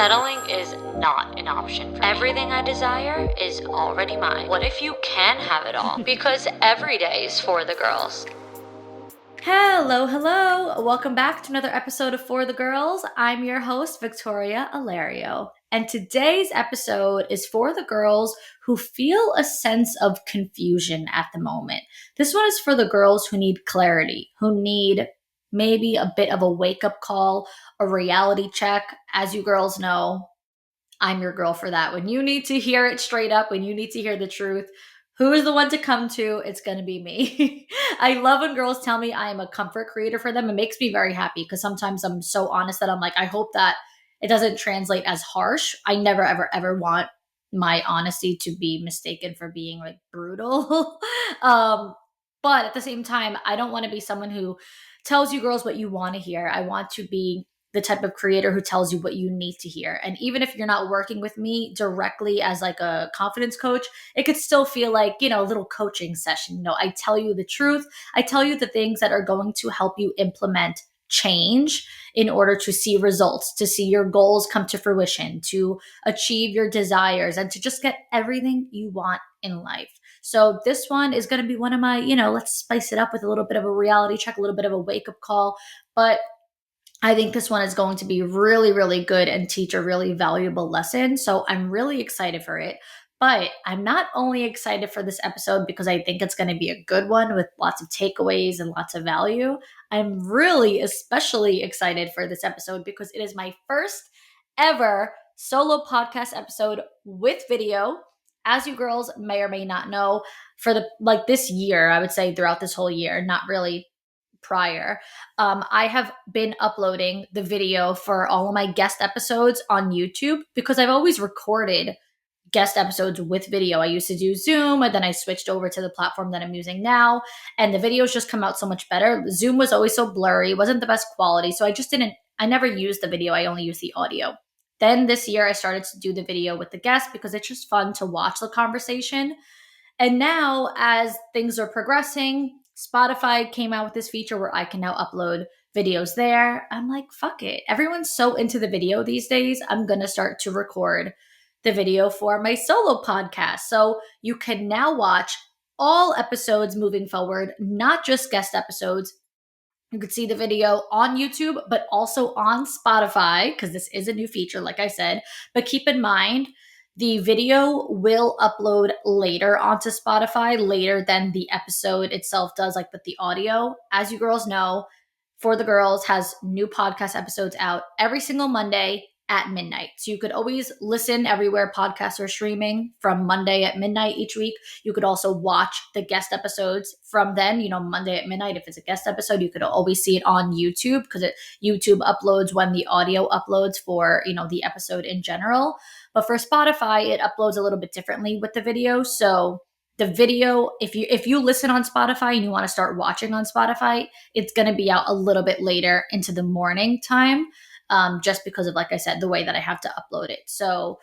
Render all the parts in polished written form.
Settling is not an option for me. Everything I desire is already mine. What if you can have it all? Because every day is for the girls. Hello. Welcome back to another episode of For the Girls. I'm your host, Victoria Alario. And today's episode is for the girls who feel a sense of confusion at the moment. This one is for the girls who need clarity, who need maybe a bit of a wake-up call, a reality check. As you girls know, I'm your girl for that. When you need to hear it straight up, when you need to hear the truth, who is the one to come to? It's going to be me. I love when girls tell me I am a comfort creator for them. It makes me very happy because sometimes I'm so honest that I'm like, I hope that it doesn't translate as harsh. I never, ever want my honesty to be mistaken for being like brutal. But at the same time, I don't want to be someone who tells you girls what you want to hear. I want to be the type of creator who tells you what you need to hear. And even if you're not working with me directly as like a confidence coach, it could still feel like, a little coaching session. I tell you the truth. I tell you the things that are going to help you implement change in order to see results, to see your goals come to fruition, to achieve your desires, and to just get everything you want in life. So this one is going to be one of my, let's spice it up with a little bit of a reality check, a little bit of a wake up call. But I think this one is going to be really, really good and teach a really valuable lesson. So I'm really excited for it. But I'm not only excited for this episode because I think it's going to be a good one with lots of takeaways and lots of value. I'm really especially excited for this episode because it is my first ever solo podcast episode with video. As you girls may or may not know, for this year, I would say throughout this whole year, not really prior, I have been uploading the video for all of my guest episodes on YouTube because I've always recorded guest episodes with video. I used to do Zoom, and then I switched over to the platform that I'm using now, and the videos just come out so much better. Zoom was always so blurry, wasn't the best quality, so I never used the video. I only used the audio. Then this year I started to do the video with the guests because it's just fun to watch the conversation. And now as things are progressing, Spotify came out with this feature where I can now upload videos there. I'm like, fuck it. Everyone's so into the video these days. I'm going to start to record the video for my solo podcast. So you can now watch all episodes moving forward, not just guest episodes. You could see the video on YouTube, but also on Spotify, because this is a new feature, like I said. But keep in mind, the video will upload later onto Spotify, later than the episode itself does, like with the audio. As you girls know, For the Girls has new podcast episodes out every single Monday at midnight. So you could always listen everywhere podcasts are streaming from Monday at midnight each week. You could also watch the guest episodes from then, Monday at midnight. If it's a guest episode, you could always see it on YouTube because YouTube uploads when the audio uploads for, the episode in general. But for Spotify, it uploads a little bit differently with the video. So the video, if you listen on Spotify and you want to start watching on Spotify, it's going to be out a little bit later into the morning time, just because of, like I said, the way that I have to upload it. So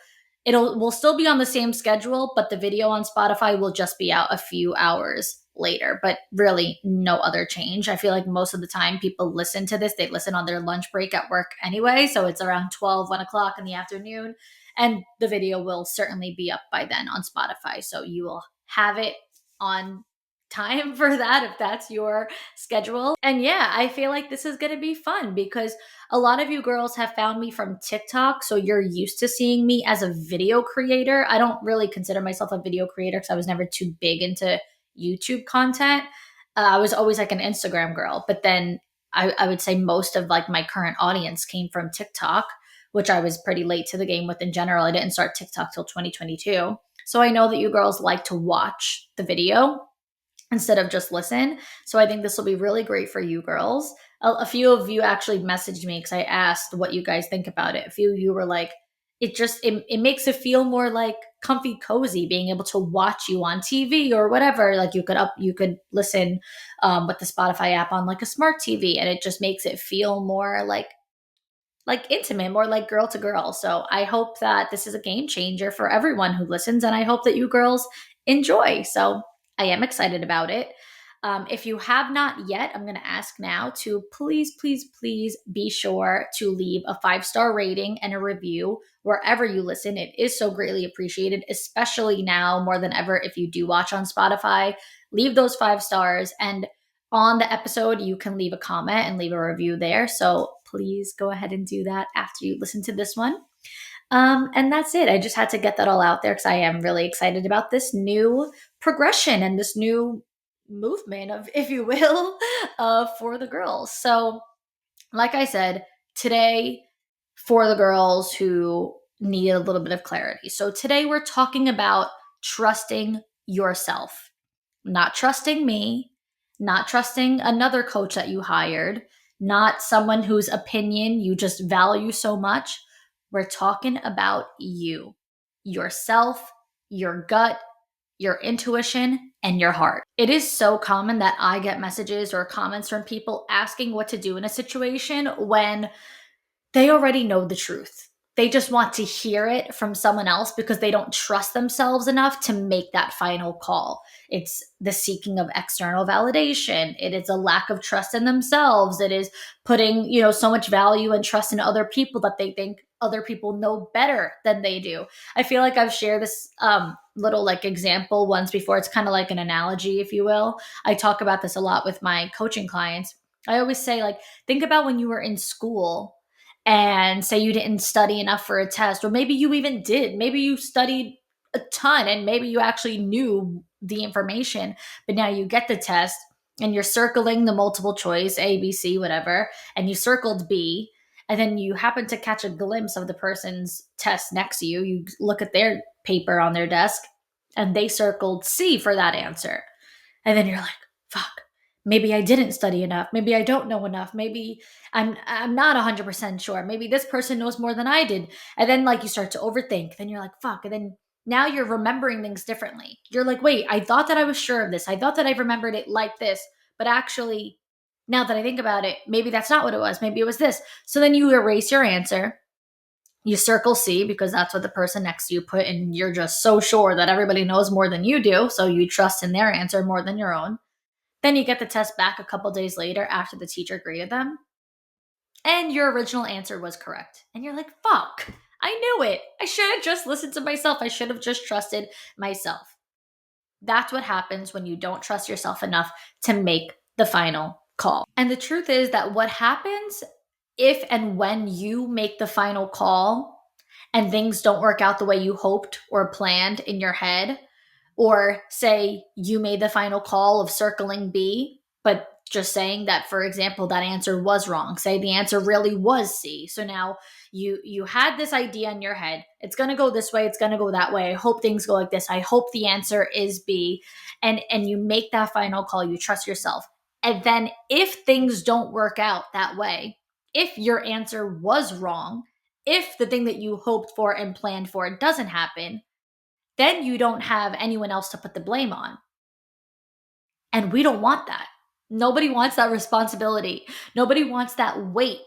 we'll still be on the same schedule, but the video on Spotify will just be out a few hours later, but really no other change. I feel like most of the time people listen to this, they listen on their lunch break at work anyway. So it's around 1 o'clock in the afternoon. And the video will certainly be up by then on Spotify. So you will have it on time for that if that's your schedule. And yeah, I feel like this is going to be fun because a lot of you girls have found me from TikTok. So you're used to seeing me as a video creator. I don't really consider myself a video creator because I was never too big into YouTube content. I was always like an Instagram girl. But then I would say most of like my current audience came from TikTok, which I was pretty late to the game with in general. I didn't start TikTok till 2022. So I know that you girls like to watch the video instead of just listen. So I think this will be really great for you girls. A few of you actually messaged me because I asked what you guys think about it. A few of you were like, it makes it feel more like comfy, cozy, being able to watch you on TV or whatever. Like you could listen with the Spotify app on like a smart TV, and it just makes it feel more like intimate, more like girl to girl. So I hope that this is a game changer for everyone who listens, and I hope that you girls enjoy. So I am excited about it. If you have not yet, I'm going to ask now to please, please, please be sure to leave a 5-star rating and a review wherever you listen. It is so greatly appreciated, especially now more than ever. If you do watch on Spotify, leave those 5 stars. And on the episode, you can leave a comment and leave a review there. So please go ahead and do that after you listen to this one. And that's it. I just had to get that all out there because I am really excited about this new progression and this new movement of, if you will, for the girls. So, like I said, today for the girls who need a little bit of clarity. So today we're talking about trusting yourself, not trusting me, not trusting another coach that you hired, not someone whose opinion you just value so much. We're talking about you, yourself, your gut, your intuition, and your heart. It is so common that I get messages or comments from people asking what to do in a situation when they already know the truth. They just want to hear it from someone else because they don't trust themselves enough to make that final call. It's the seeking of external validation. It is a lack of trust in themselves. It is putting, so much value and trust in other people that they think other people know better than they do. I feel like I've shared this little example once before. It's kind of like an analogy, if you will. I talk about this a lot with my coaching clients. I always say, think about when you were in school and say you didn't study enough for a test, or maybe you even did. Maybe you studied a ton and maybe you actually knew the information, but now you get the test and you're circling the multiple choice, A, B, C, whatever, and you circled B, and then you happen to catch a glimpse of the person's test next to you. You look at their paper on their desk and they circled C for that answer. And then you're like, fuck. Maybe I didn't study enough. Maybe I don't know enough. Maybe I'm not 100% sure. Maybe this person knows more than I did. And then you start to overthink. Then you're like, fuck. And then now you're remembering things differently. You're like, wait, I thought that I was sure of this. I thought that I remembered it like this. But actually, now that I think about it, maybe that's not what it was. Maybe it was this. So then you erase your answer. You circle C because that's what the person next to you put. And you're just so sure that everybody knows more than you do. So you trust in their answer more than your own. Then you get the test back a couple days later after the teacher graded them, and your original answer was correct. And you're like, fuck, I knew it. I should have just listened to myself. I should have just trusted myself. That's what happens when you don't trust yourself enough to make the final call. And the truth is that what happens if and when you make the final call and things don't work out the way you hoped or planned in your head, or say you made the final call of circling B, but just saying that, for example, that answer was wrong. Say the answer really was C. So now you had this idea in your head. It's going to go this way. It's going to go that way. I hope things go like this. I hope the answer is B. And you make that final call. You trust yourself. And then if things don't work out that way, if your answer was wrong, if the thing that you hoped for and planned for doesn't happen, then you don't have anyone else to put the blame on. And we don't want that. Nobody wants that responsibility. Nobody wants that weight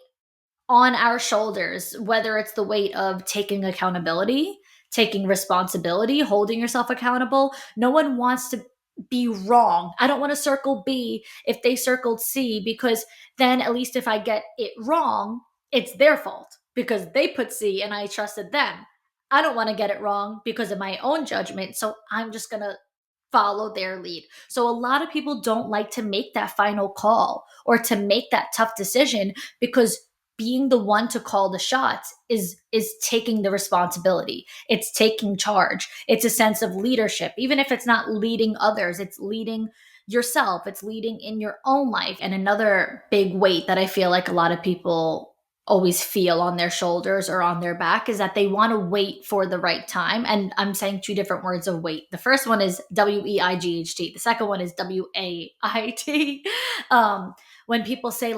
on our shoulders, whether it's the weight of taking accountability, taking responsibility, holding yourself accountable. No one wants to be wrong. I don't want to circle B if they circled C, because then at least if I get it wrong, it's their fault because they put C and I trusted them. I don't want to get it wrong because of my own judgment, so I'm just going to follow their lead. So a lot of people don't like to make that final call or to make that tough decision because being the one to call the shots is taking the responsibility. It's taking charge. It's a sense of leadership. Even if it's not leading others, it's leading yourself. It's leading in your own life. And another big weight that I feel like a lot of people always feel on their shoulders or on their back is that they want to wait for the right time. And I'm saying two different words of wait. The first one is WEIGHT. The second one is WAIT. When people say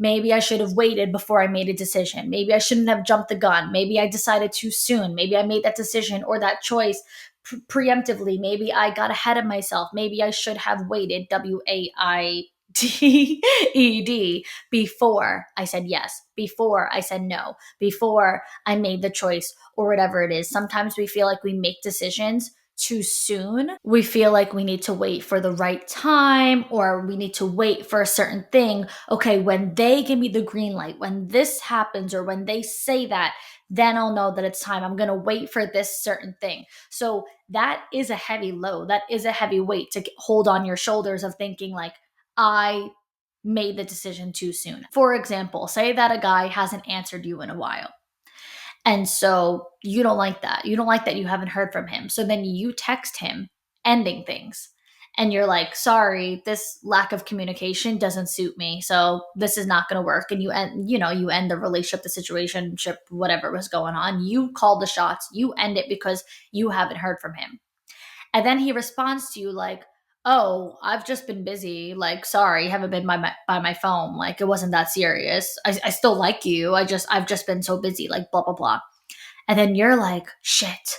maybe I should have waited before I made a decision. Maybe I shouldn't have jumped the gun. Maybe I decided too soon. Maybe I made that decision or that choice preemptively. Maybe I got ahead of myself. Maybe I should have waited, WAITED, before I said yes, before I said no, before I made the choice or whatever it is. Sometimes we feel like we make decisions too soon. We feel like we need to wait for the right time, or we need to wait for a certain thing. Okay, when they give me the green light, when this happens, or when they say that, then I'll know that it's time. I'm going to wait for this certain thing. So that is a heavy load. That is a heavy weight to hold on your shoulders of thinking like, I made the decision too soon. For example, say that a guy hasn't answered you in a while. And so you don't like that. You don't like that you haven't heard from him. So then you text him ending things. And you're like, sorry, this lack of communication doesn't suit me. So this is not going to work. And you end, you end the relationship, the situationship, whatever was going on. You call the shots. You end it because you haven't heard from him. And then he responds to you like, oh, I've just been busy. Like, sorry, haven't been by my phone. Like, it wasn't that serious. I still like you. I've just been so busy. Like, blah blah blah. And then you're like, shit.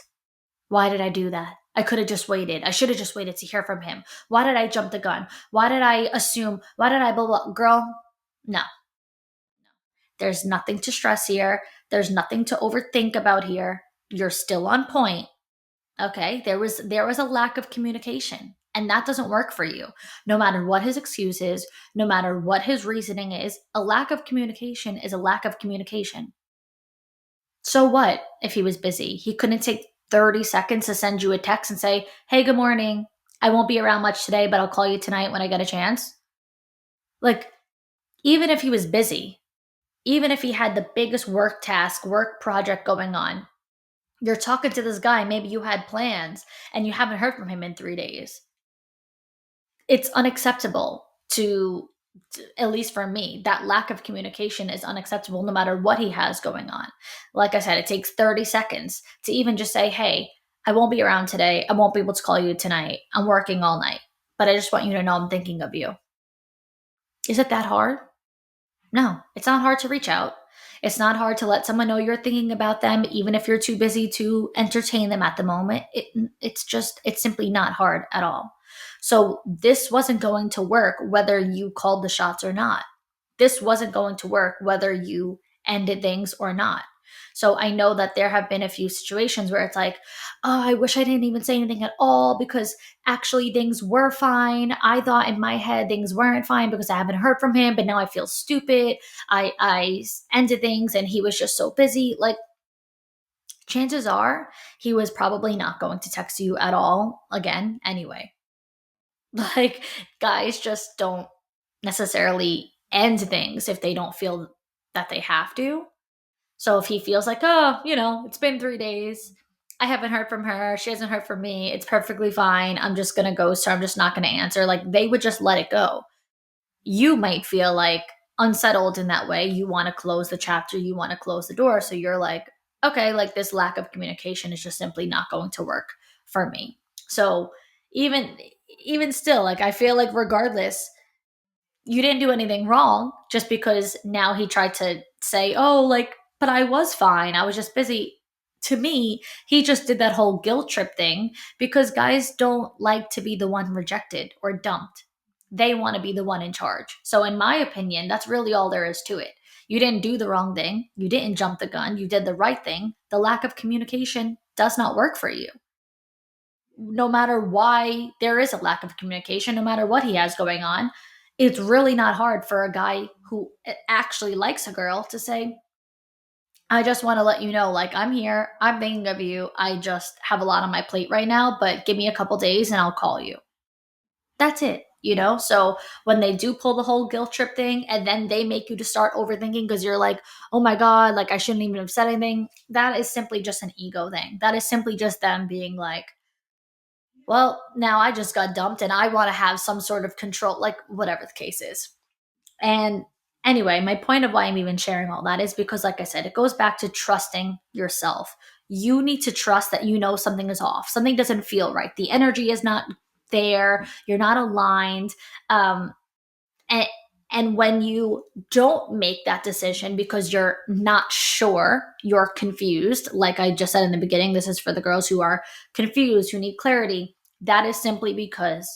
Why did I do that? I could have just waited. I should have just waited to hear from him. Why did I jump the gun? Why did I assume? Why did I blah blah? Girl, no. There's nothing to stress here. There's nothing to overthink about here. You're still on point. Okay, there was a lack of communication, and that doesn't work for you. No matter what his excuse is, no matter what his reasoning is, a lack of communication is a lack of communication. So what if he was busy? He couldn't take 30 seconds to send you a text and say, "Hey, good morning. I won't be around much today, but I'll call you tonight when I get a chance." Like, even if he was busy, even if he had the biggest work project going on, you're talking to this guy, maybe you had plans and you haven't heard from him in 3 days. It's unacceptable to, at least for me, that lack of communication is unacceptable no matter what he has going on. Like I said, it takes 30 seconds to even just say, hey, I won't be around today. I won't be able to call you tonight. I'm working all night, but I just want you to know I'm thinking of you. Is it that hard? No, it's not hard to reach out. It's not hard to let someone know you're thinking about them, even if you're too busy to entertain them at the moment. It's simply not hard at all. So this wasn't going to work whether you called the shots or not. This wasn't going to work whether you ended things or not. So I know that there have been a few situations where it's like, oh, I wish I didn't even say anything at all because actually things were fine. I thought in my head things weren't fine because I haven't heard from him, but now I feel stupid. I ended things and he was just so busy. Like, chances are he was probably not going to text you at all again anyway. Like, guys just don't necessarily end things if they don't feel that they have to. So if he feels like, oh, it's been 3 days. I haven't heard from her. She hasn't heard from me. It's perfectly fine. I'm just going to ghost her. I'm just not going to answer. Like, they would just let it go. You might feel like unsettled in that way. You want to close the chapter. You want to close the door. So you're like, okay, like this lack of communication is just simply not going to work for me. So even still, like, I feel like regardless, you didn't do anything wrong just because now he tried to say, oh, like, but I was fine. I was just busy. To me, he just did that whole guilt trip thing because guys don't like to be the one rejected or dumped. They want to be the one in charge. So in my opinion, that's really all there is to it. You didn't do the wrong thing. You didn't jump the gun. You did the right thing. The lack of communication does not work for you. No matter why there is a lack of communication, no matter what he has going on, it's really not hard for a guy who actually likes a girl to say, I just want to let you know, like, I'm here. I'm thinking of you. I just have a lot on my plate right now, but give me a couple days and I'll call you. That's it, So when they do pull the whole guilt trip thing and then they make you to start overthinking because you're like, oh my God, like I shouldn't even have said anything. That is simply just an ego thing. That is simply just them being like, well, now I just got dumped and I want to have some sort of control, like whatever the case is. And anyway, my point of why I'm even sharing all that is because, like I said, it goes back to trusting yourself. You need to trust that something is off. Something doesn't feel right. The energy is not there. You're not aligned. And when you don't make that decision because you're not sure, you're confused, like I just said in the beginning, this is for the girls who are confused, who need clarity. That is simply because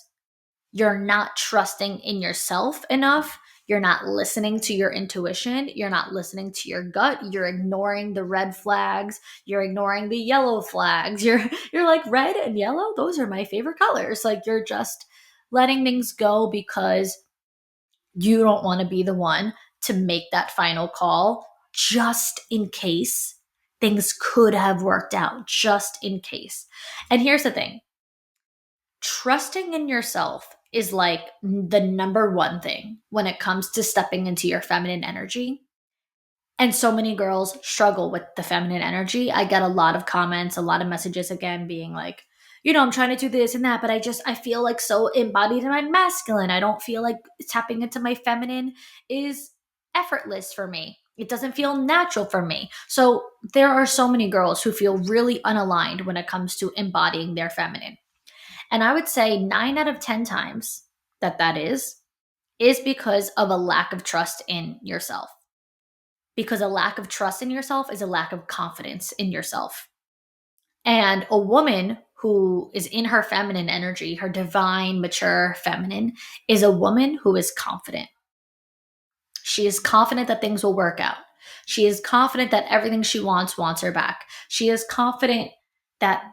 you're not trusting in yourself enough. You're not listening to your intuition. You're not listening to your gut. You're ignoring the red flags. You're ignoring the yellow flags. You're like, red and yellow, those are my favorite colors. Like, you're just letting things go because you don't want to be the one to make that final call, just in case things could have worked out, just in case. And here's the thing. Trusting in yourself is like the number one thing when it comes to stepping into your feminine energy. And so many girls struggle with the feminine energy. I get a lot of comments, a lot of messages again being like, I'm trying to do this and that, but I feel like so embodied in my masculine. I don't feel like tapping into my feminine is effortless for me. It doesn't feel natural for me. So there are so many girls who feel really unaligned when it comes to embodying their feminine. And I would say 9 out of 10 times that is because of a lack of trust in yourself. Because a lack of trust in yourself is a lack of confidence in yourself. And a woman who is in her feminine energy, her divine, mature feminine, is a woman who is confident. She is confident that things will work out. She is confident that everything she wants her back. She is confident that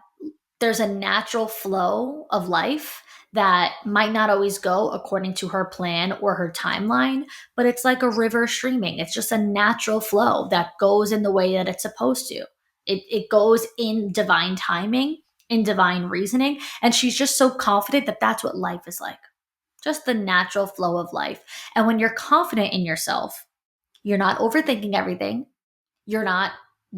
there's a natural flow of life that might not always go according to her plan or her timeline, but it's like a river streaming. It's just a natural flow that goes in the way that it's supposed to. It goes in divine timing, in divine reasoning. And she's just so confident that that's what life is like. Just the natural flow of life. And when you're confident in yourself, you're not overthinking everything. You're not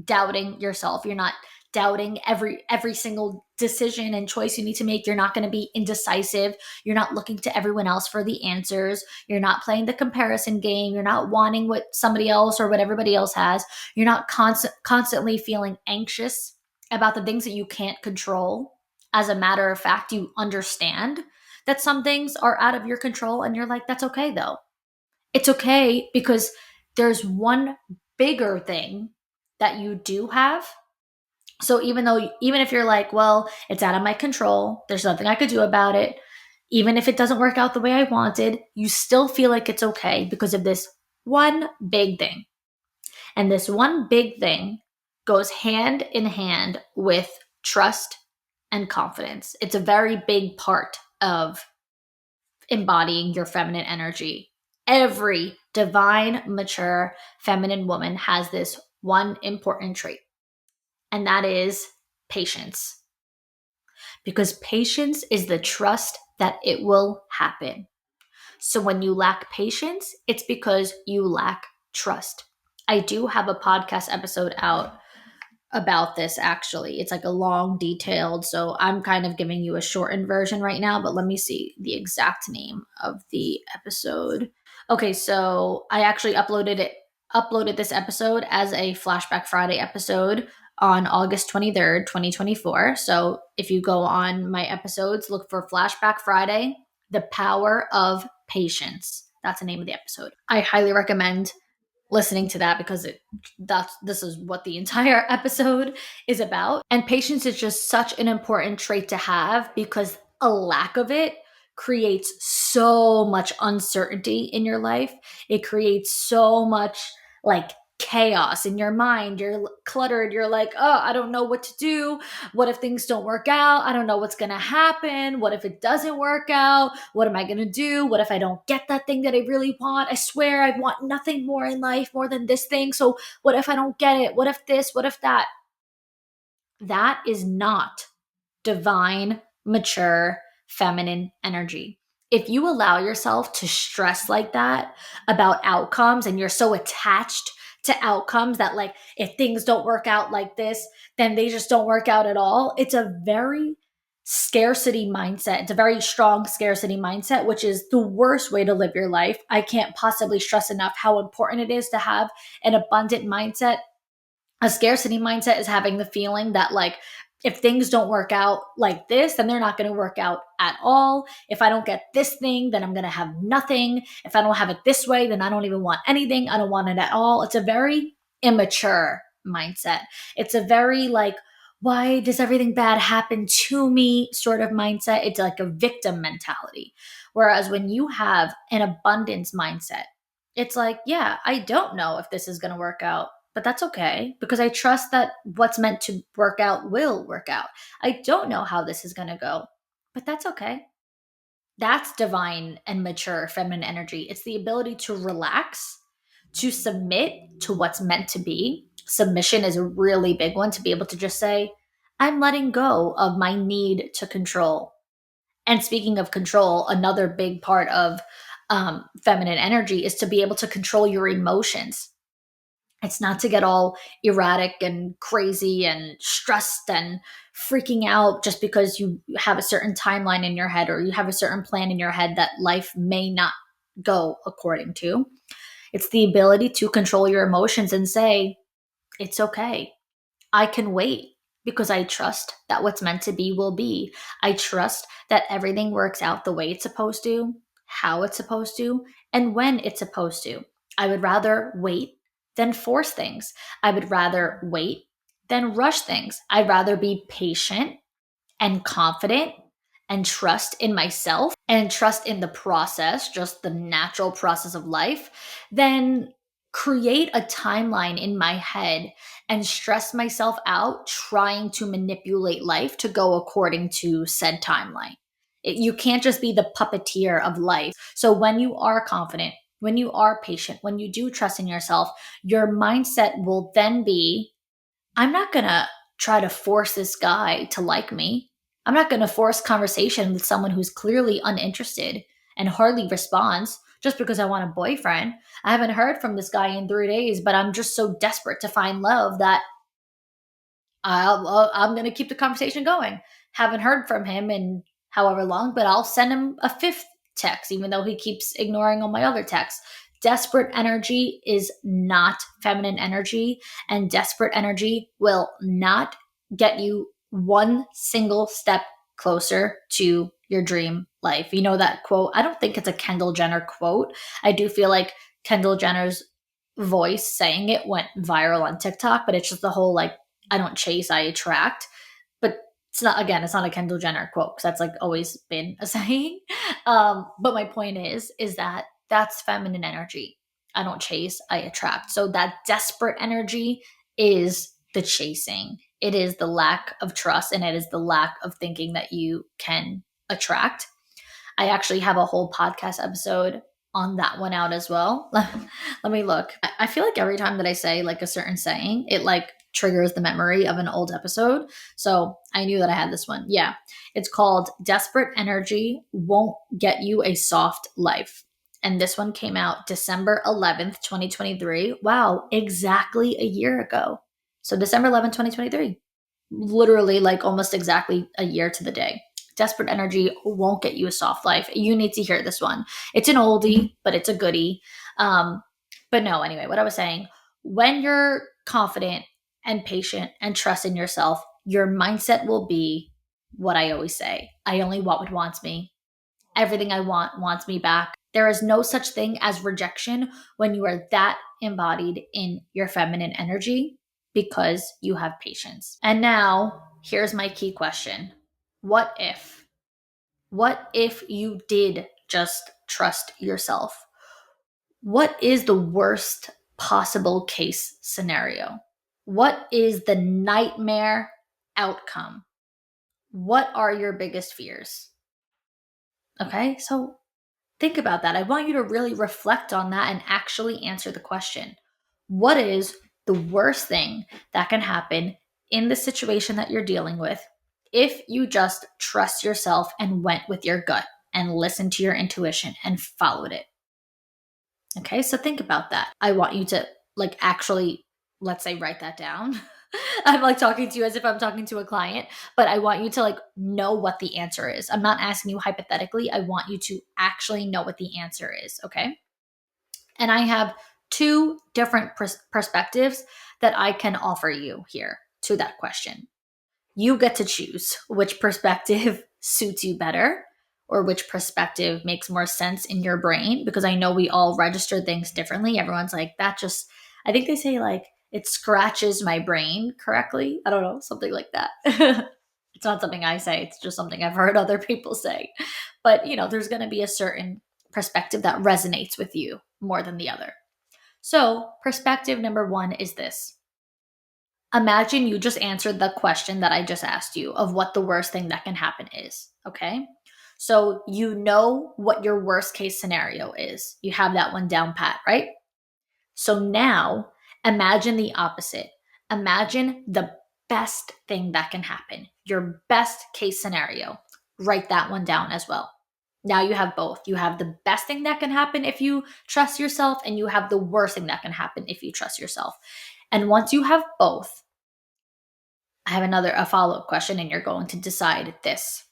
doubting yourself. You're not doubting every single decision and choice you need to make. You're not going to be indecisive. You're not looking to everyone else for the answers. You're not playing the comparison game. You're not wanting what somebody else or what everybody else has. You're not constantly feeling anxious about the things that you can't control. As a matter of fact, you understand that some things are out of your control and you're like, that's okay though. It's okay because there's one bigger thing that you do have. So even if you're like, well, it's out of my control, there's nothing I could do about it. Even if it doesn't work out the way I wanted, you still feel like it's okay because of this one big thing. And this one big thing goes hand in hand with trust and confidence. It's a very big part of embodying your feminine energy. Every divine, mature, feminine woman has this one important trait. And that is patience. Because patience is the trust that it will happen. So when you lack patience, it's because you lack trust. I do have a podcast episode out about this actually. It's like a long, detailed, so I'm kind of giving you a shortened version right now, but let me see the exact name of the episode. Okay, so I actually uploaded this episode as a Flashback Friday episode on August 23rd, 2024. So if you go on my episodes, look for Flashback Friday, The Power of Patience. That's the name of the episode. I highly recommend listening to that because this is what the entire episode is about. And patience is just such an important trait to have because a lack of it creates so much uncertainty in your life. It creates so much like chaos in your mind. You're cluttered. You're like, oh, I don't know what to do. What if things don't work out? I don't know what's going to happen. What if it doesn't work out? What am I going to do? What if I don't get that thing that I really want? I swear I want nothing more in life more than this thing. So what if I don't get it? What if this? What if that? That is not divine, mature, feminine energy. If you allow yourself to stress like that about outcomes and you're so attached to outcomes that like if things don't work out like this, then they just don't work out at all. It's a very scarcity mindset. It's a very strong scarcity mindset, which is the worst way to live your life. I can't possibly stress enough how important it is to have an abundant mindset. A scarcity mindset is having the feeling that like if things don't work out like this, then they're not going to work out at all. If I don't get this thing, then I'm going to have nothing. If I don't have it this way, then I don't even want anything. I don't want it at all. It's a very immature mindset. It's a very like, why does everything bad happen to me sort of mindset. It's like a victim mentality. Whereas when you have an abundance mindset, it's like, yeah, I don't know if this is going to work out, but that's okay because I trust that what's meant to work out will work out. I don't know how this is going to go, but that's okay. That's divine and mature feminine energy. It's the ability to relax, to submit to what's meant to be. Submission is a really big one, to be able to just say, I'm letting go of my need to control. And speaking of control, another big part of feminine energy is to be able to control your emotions. It's not to get all erratic and crazy and stressed and freaking out just because you have a certain timeline in your head or you have a certain plan in your head that life may not go according to. It's the ability to control your emotions and say, it's okay. I can wait because I trust that what's meant to be will be. I trust that everything works out the way it's supposed to, how it's supposed to, and when it's supposed to. I would rather wait than force things. I would rather wait than rush things. I'd rather be patient and confident and trust in myself and trust in the process, just the natural process of life, than create a timeline in my head and stress myself out trying to manipulate life to go according to said timeline. You can't just be the puppeteer of life. So when you are confident, when you are patient, when you do trust in yourself, your mindset will then be, I'm not going to try to force this guy to like me. I'm not going to force conversation with someone who's clearly uninterested and hardly responds just because I want a boyfriend. I haven't heard from this guy in 3 days, but I'm just so desperate to find love that I'm going to keep the conversation going. Haven't heard from him in however long, but I'll send him a fifth text, even though he keeps ignoring all my other texts. Desperate energy is not feminine energy, and desperate energy will not get you one single step closer to your dream life. You know that quote? I don't think it's a Kendall Jenner quote. I do feel like Kendall Jenner's voice saying it went viral on TikTok, but it's just the whole like, I don't chase, I attract. But it's not, again, it's not a Kendall Jenner quote because that's like always been a saying. But my point is that that's feminine energy. I don't chase, I attract. So that desperate energy is the chasing. It is the lack of trust and it is the lack of thinking that you can attract. I actually have a whole podcast episode on that one out as well. Let me look. I feel like every time that I say like a certain saying, it like triggers the memory of an old episode. So I knew that I had this one. Yeah. It's called Desperate Energy Won't Get You a Soft Life. And this one came out December 11th, 2023. Wow, exactly a year ago. So December 11th, 2023. Literally like almost exactly a year to the day. Desperate energy won't get you a soft life. You need to hear this one. It's an oldie, but it's a goodie. But no, anyway, what I was saying, when you're confident and patient and trust in yourself, your mindset will be what I always say. I only want what wants me. Everything I want wants me back. There is no such thing as rejection when you are that embodied in your feminine energy because you have patience. And now, here's my key question. What if? What if you did just trust yourself? What is the worst possible case scenario? What is the nightmare outcome? What are your biggest fears? Okay, so think about that. I want you to really reflect on that and actually answer the question. What is the worst thing that can happen in the situation that you're dealing with if you just trust yourself and went with your gut and listened to your intuition and followed it? Okay, so think about that. I want you to like actually, let's say, write that down. I'm like talking to you as if I'm talking to a client, but I want you to like know what the answer is. I'm not asking you hypothetically. I want you to actually know what the answer is. Okay. And I have two different perspectives that I can offer you here to that question. You get to choose which perspective suits you better or which perspective makes more sense in your brain, because I know we all register things differently. Everyone's like, that just, I think they say like, it scratches my brain correctly. I don't know, something like that. It's not something I say. It's just something I've heard other people say. But, you know, there's going to be a certain perspective that resonates with you more than the other. So, perspective number 1 is this. Imagine you just answered the question that I just asked you of what the worst thing that can happen is, okay? So, you know what your worst case scenario is. You have that one down pat, right? So now imagine the opposite. Imagine the best thing that can happen, your best case scenario. Write that one down as well. Now you have both. You have the best thing that can happen if you trust yourself, and you have the worst thing that can happen if you trust yourself. And once you have both, I have a follow-up question, and you're going to decide this.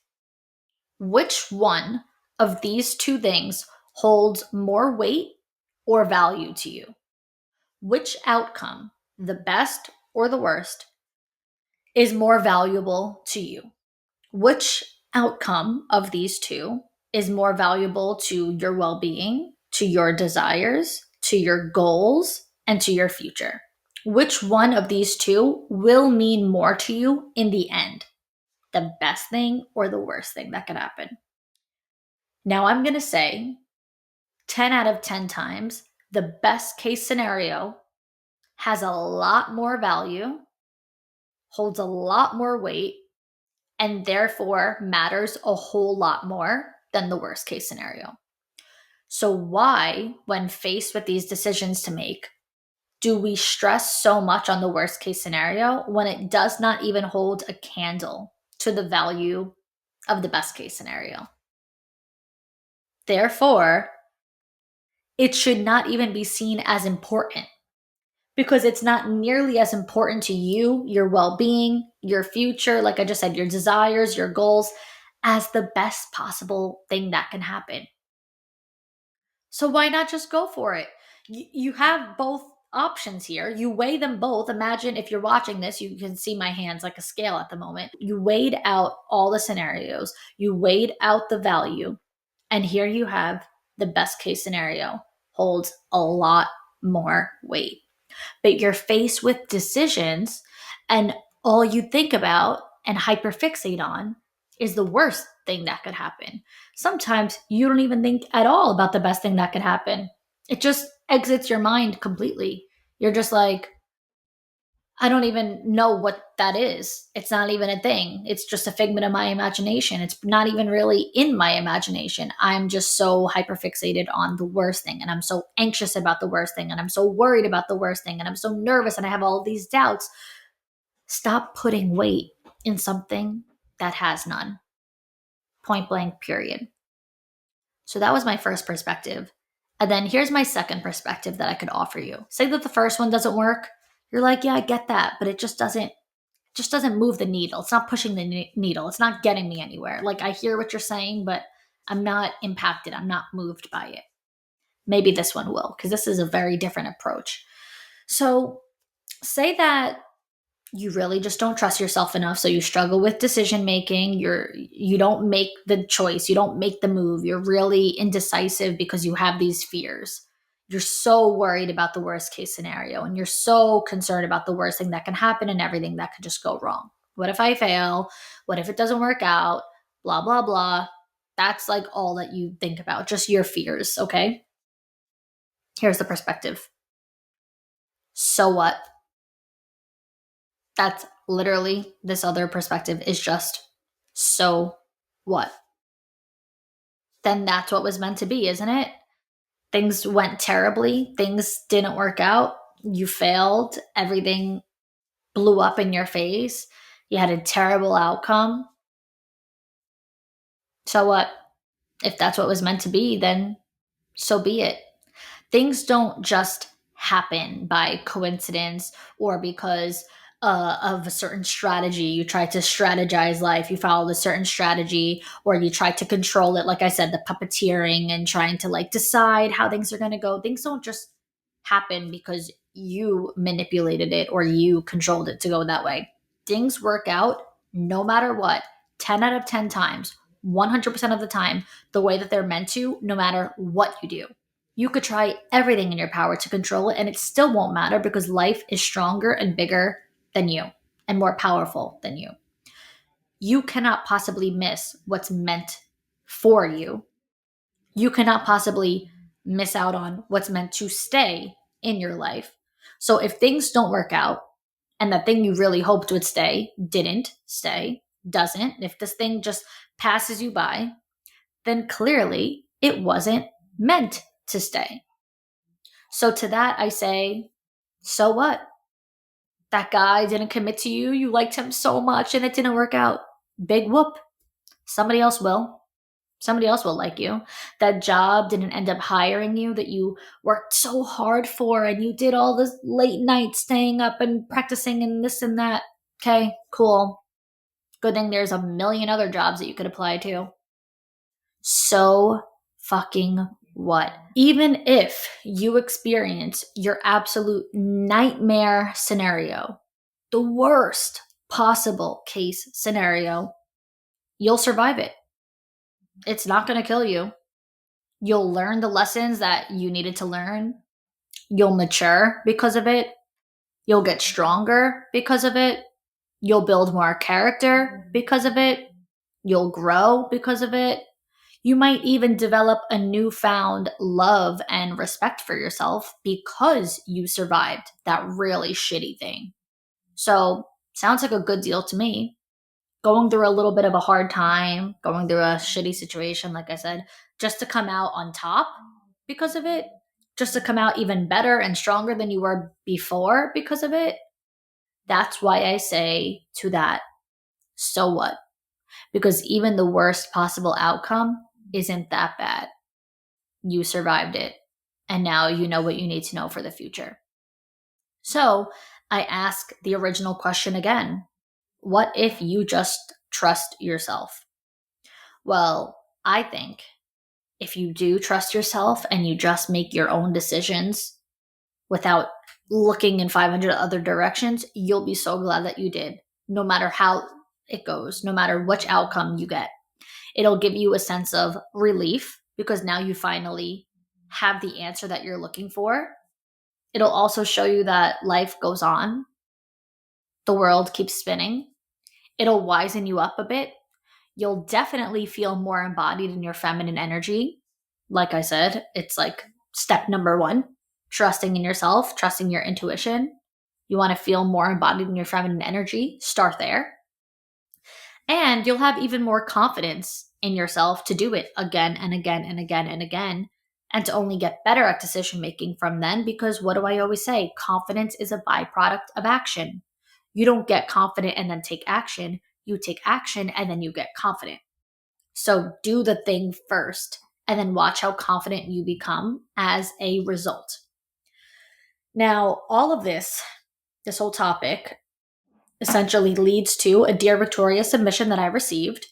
Which one of these two things holds more weight or value to you? Which outcome, the best or the worst, is more valuable to you? Which outcome of these two is more valuable to your well-being, to your desires, to your goals, and to your future? Which one of these two will mean more to you in the end? The best thing or the worst thing that could happen? Now I'm going to say 10 out of 10 times, the best case scenario has a lot more value, holds a lot more weight, and therefore matters a whole lot more than the worst case scenario. So why, when faced with these decisions to make, do we stress so much on the worst case scenario when it does not even hold a candle to the value of the best case scenario? Therefore, it should not even be seen as important, because it's not nearly as important to you, your well-being, your future, like I just said, your desires, your goals, as the best possible thing that can happen. So why not just go for it? You have both options here. You weigh them both. Imagine if you're watching this, you can see my hands like a scale at the moment. You weighed out all the scenarios. You weighed out the value. And here you have the best case scenario holds a lot more weight. But you're faced with decisions, and all you think about and hyperfixate on is the worst thing that could happen. Sometimes you don't even think at all about the best thing that could happen. It just exits your mind completely. You're just like, I don't even know what that is. It's not even a thing. It's just a figment of my imagination. It's not even really in my imagination. I'm just so hyperfixated on the worst thing, and I'm so anxious about the worst thing, and I'm so worried about the worst thing, and I'm so nervous, and I have all these doubts. Stop putting weight in something that has none. Point blank, period. So that was my first perspective. And then here's my second perspective that I could offer you. Say that the first one doesn't work. You're like, yeah, I get that, but it just doesn't move the needle. It's not pushing the needle. It's not getting me anywhere. Like, I hear what you're saying, but I'm not impacted. I'm not moved by it. Maybe this one will, because this is a very different approach. So say that you really just don't trust yourself enough, so you struggle with decision making. You don't make the choice. You don't make the move. You're really indecisive because you have these fears. You're so worried about the worst case scenario, and you're so concerned about the worst thing that can happen and everything that could just go wrong. What if I fail? What if it doesn't work out? Blah, blah, blah. That's like all that you think about, just your fears, okay? Here's the perspective. So what? That's literally, this other perspective is just, so what? Then that's what was meant to be, isn't it? Things went terribly. Things didn't work out. You failed. Everything blew up in your face. You had a terrible outcome. So what? If that's what was meant to be, then so be it. Things don't just happen by coincidence or because of a certain strategy. You try to strategize life, you followed a certain strategy, or you try to control it. Like I said, the puppeteering and trying to like decide how things are going to go. Things don't just happen because you manipulated it or you controlled it to go that way. Things work out no matter what, 10 out of 10 times, 100% of the time, the way that they're meant to, no matter what you do. You could try everything in your power to control it, and it still won't matter because life is stronger and bigger than you and more powerful than you. You cannot possibly miss what's meant for you. you cannot possibly miss out on what's meant to stay in your life. So if things don't work out and that thing you really hoped would stay didn't stay, doesn't, if this thing just passes you by, then clearly it wasn't meant to stay. So to that, I say, so what? That guy didn't commit to you. You liked him so much and it didn't work out. Big whoop. Somebody else will. Somebody else will like you. That job didn't end up hiring you that you worked so hard for and you did all this late nights staying up and practicing and this and that. Okay, cool. Good thing there's a million other jobs that you could apply to. So fucking what? Even if you experience your absolute nightmare scenario, the worst possible case scenario, you'll survive it. It's not going to kill you. You'll learn the lessons that you needed to learn. You'll mature because of it. You'll get stronger because of it. You'll build more character because of it. You'll grow because of it. You might even develop a newfound love and respect for yourself because you survived that really shitty thing. So, sounds like a good deal to me. Going through a little bit of a hard time, going through a shitty situation, like I said, just to come out on top because of it, just to come out even better and stronger than you were before because of it. That's why I say to that, so what? Because even the worst possible outcome isn't that bad. You survived it, and now you know what you need to know for the future. So I ask the original question again. What if you just trust yourself? Well, I think if you do trust yourself and you just make your own decisions without looking in 500 other directions, you'll be so glad that you did, no matter how it goes, no matter which outcome you get. It'll give you a sense of relief because now you finally have the answer that you're looking for. It'll also show you that life goes on. The world keeps spinning. It'll wisen you up a bit. You'll definitely feel more embodied in your feminine energy. Like I said, it's like step number 1, trusting in yourself, trusting your intuition. You want to feel more embodied in your feminine energy, start there. And you'll have even more confidence in yourself to do it again and again and again and again, and to only get better at decision making from then. Because what do I always say? Confidence is a byproduct of action. You don't get confident and then take action. You take action and then you get confident. So do the thing first and then watch how confident you become as a result. Now, all of this whole topic essentially leads to a Dear Victoria submission that I received.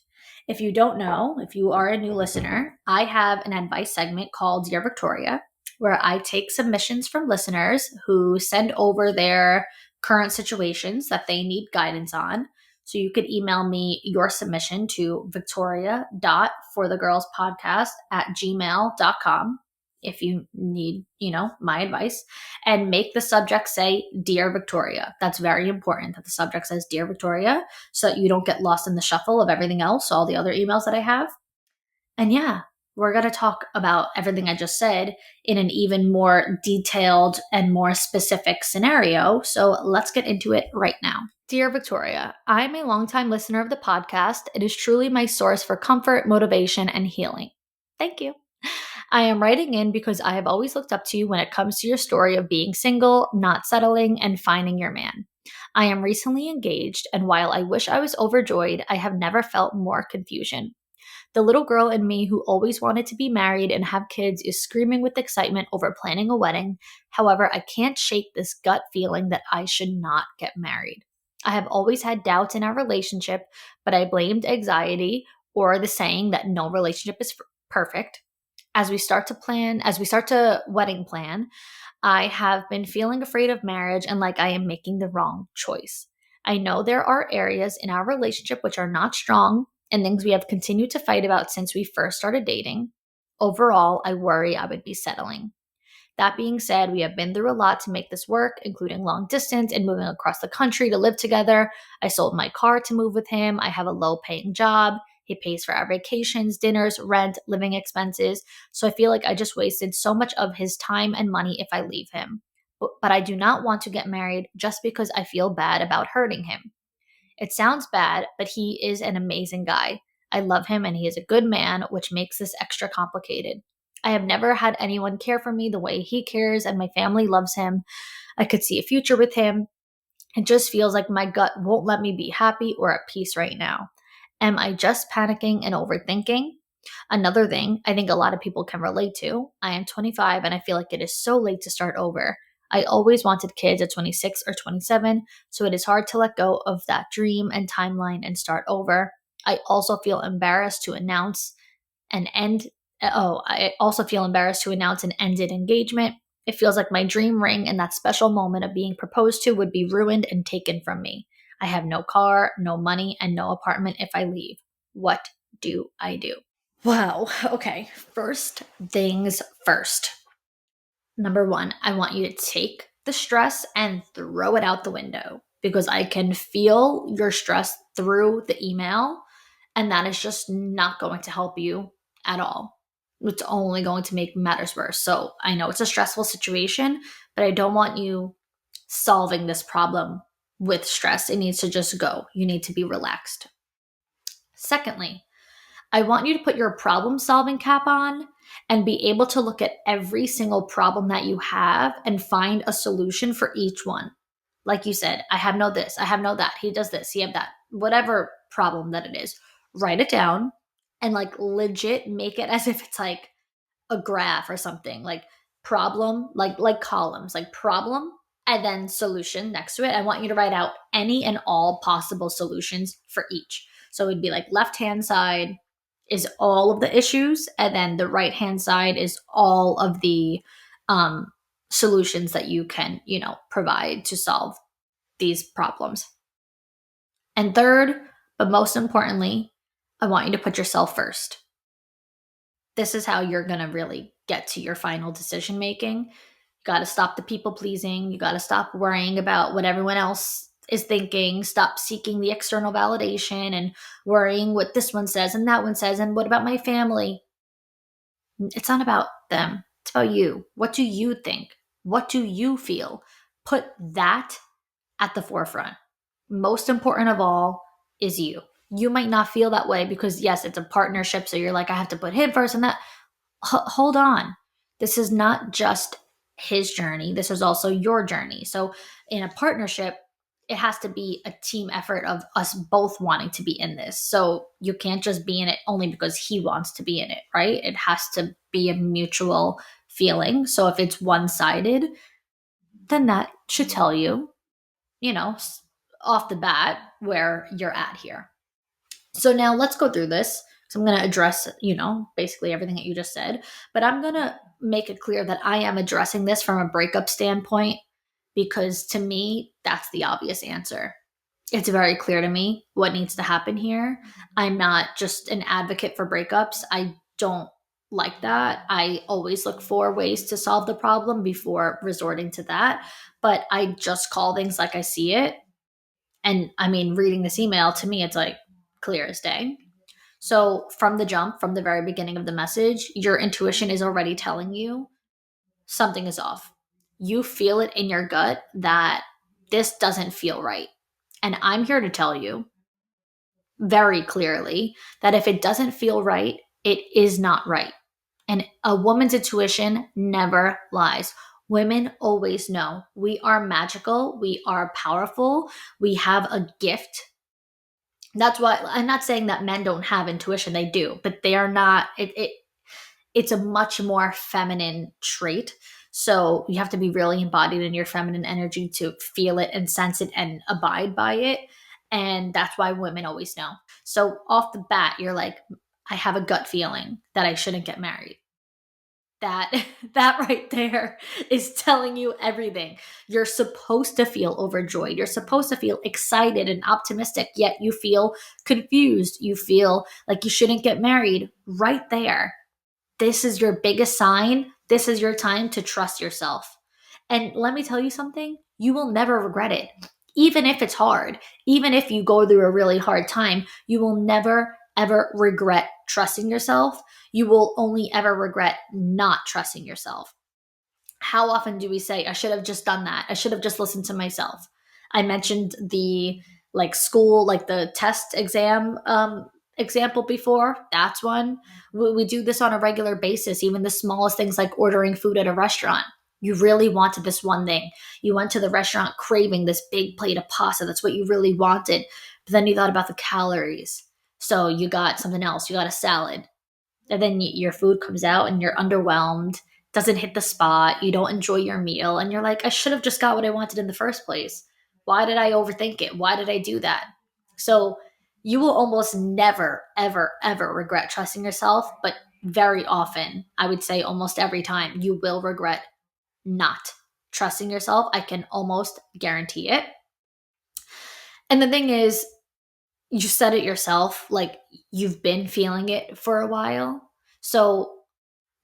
If you don't know, if you are a new listener, I have an advice segment called Dear Victoria, where I take submissions from listeners who send over their current situations that they need guidance on. So you could email me your submission to victoria.forthegirlspodcast@gmail.com if you need, my advice, and make the subject say Dear Victoria. That's very important that the subject says Dear Victoria so that you don't get lost in the shuffle of everything else, all the other emails that I have. And yeah, we're going to talk about everything I just said in an even more detailed and more specific scenario. So let's get into it right now. Dear Victoria, I'm a longtime listener of the podcast. It is truly my source for comfort, motivation, and healing. Thank you. I am writing in because I have always looked up to you when it comes to your story of being single, not settling, and finding your man. I am recently engaged, and while I wish I was overjoyed, I have never felt more confusion. The little girl in me who always wanted to be married and have kids is screaming with excitement over planning a wedding. However, I can't shake this gut feeling that I should not get married. I have always had doubts in our relationship, but I blamed anxiety or the saying that no relationship is perfect. As we start to wedding plan, I have been feeling afraid of marriage and like I am making the wrong choice. I know there are areas in our relationship which are not strong and things we have continued to fight about since we first started dating. Overall, I worry I would be settling. That being said, we have been through a lot to make this work, including long distance and moving across the country to live together. I sold my car to move with him. I have a low-paying job. He pays for our vacations, dinners, rent, living expenses. So I feel like I just wasted so much of his time and money if I leave him. But I do not want to get married just because I feel bad about hurting him. It sounds bad, but he is an amazing guy. I love him and he is a good man, which makes this extra complicated. I have never had anyone care for me the way he cares, and my family loves him. I could see a future with him. It just feels like my gut won't let me be happy or at peace right now. Am I just panicking and overthinking? Another thing I think a lot of people can relate to, I am 25 and I feel like it is so late to start over. I always wanted kids at 26 or 27, so it is hard to let go of that dream and timeline and start over. I also feel embarrassed to announce an end. Oh, I also feel embarrassed to announce an ended engagement. It feels like my dream ring and that special moment of being proposed to would be ruined and taken from me. I have no car, no money, and no apartment if I leave. What do I do? Wow. Okay. First things first. Number one, I want you to take the stress and throw it out the window because I can feel your stress through the email, and that is just not going to help you at all. It's only going to make matters worse. So I know it's a stressful situation, but I don't want you solving this problem with stress. It needs to just go. You need to be relaxed. Secondly, I want you to put your problem solving cap on and be able to look at every single problem that you have and find a solution for each one. Like you said, I have no this, I have no that, he does this, he have that, whatever problem that it is, write it down and like legit make it as if it's like a graph or something, like problem, like columns, like problem and then solution next to it. I want you to write out any and all possible solutions for each. So it'd be like left hand side is all of the issues, and then the right hand side is all of the solutions that you can, provide to solve these problems. And third, but most importantly, I want you to put yourself first. This is how you're going to really get to your final decision making. You got to stop the people pleasing. You got to stop worrying about what everyone else is thinking. Stop seeking the external validation and worrying what this one says and that one says. And what about my family? It's not about them. It's about you. What do you think? What do you feel? Put that at the forefront. Most important of all is you. You might not feel that way because, yes, it's a partnership. So you're like, I have to put him first and that. Hold on. This is not just his journey. This is also your journey. So in a partnership, it has to be a team effort of us both wanting to be in this. So you can't just be in it only because he wants to be in it, right? It has to be a mutual feeling. So if it's one-sided, then that should tell you, off the bat where you're at here. So now let's go through this. So I'm going to address, basically everything that you just said, but I'm going to make it clear that I am addressing this from a breakup standpoint because to me, that's the obvious answer. It's very clear to me what needs to happen here. I'm not just an advocate for breakups. I don't like that. I always look for ways to solve the problem before resorting to that. But I just call things like I see it. And I mean, reading this email, to me, it's like clear as day. So from the jump, from the very beginning of the message, your intuition is already telling you something is off. You feel it in your gut that this doesn't feel right. And I'm here to tell you very clearly that if it doesn't feel right, it is not right. And a woman's intuition never lies. Women always know. We are magical. We are powerful. We have a gift. That's why I'm not saying that men don't have intuition. They do, but they are not. It's a much more feminine trait. So you have to be really embodied in your feminine energy to feel it and sense it and abide by it. And that's why women always know. So off the bat, you're like, I have a gut feeling that I shouldn't get married. That right there is telling you everything. You're supposed to feel overjoyed. You're supposed to feel excited and optimistic, yet you feel confused. You feel like you shouldn't get married right there. This is your biggest sign. This is your time to trust yourself. And let me tell you something, you will never regret it. Even if it's hard, even if you go through a really hard time, you will never, ever regret trusting yourself. You will only ever regret not trusting yourself. How often do we say, I should have just done that? I should have just listened to myself. I mentioned the school, the test exam example before. That's one. We do this on a regular basis, even the smallest things like ordering food at a restaurant. You really wanted this one thing. You went to the restaurant craving this big plate of pasta. That's what you really wanted. But then you thought about the calories. So you got something else. You got a salad. And then your food comes out and you're underwhelmed, doesn't hit the spot, you don't enjoy your meal, and you're like, I should have just got what I wanted in the first place. Why did I overthink it? Why did I do that? So you will almost never, ever, ever regret trusting yourself, but very often, I would say almost every time, you will regret not trusting yourself. I can almost guarantee it. And the thing is, you said it yourself, you've been feeling it for a while. So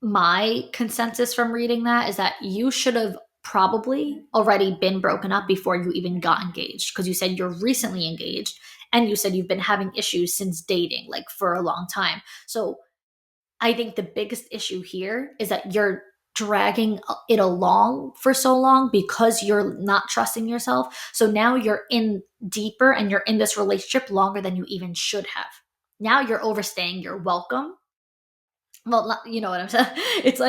my consensus from reading that is that you should have probably already been broken up before you even got engaged, because you said you're recently engaged and you said you've been having issues since dating for a long time. So I think the biggest issue here is that you're dragging it along for so long because you're not trusting yourself. So now you're in deeper and you're in this relationship longer than you even should have. Now you're overstaying your welcome. Well, not, you know what I'm saying? It's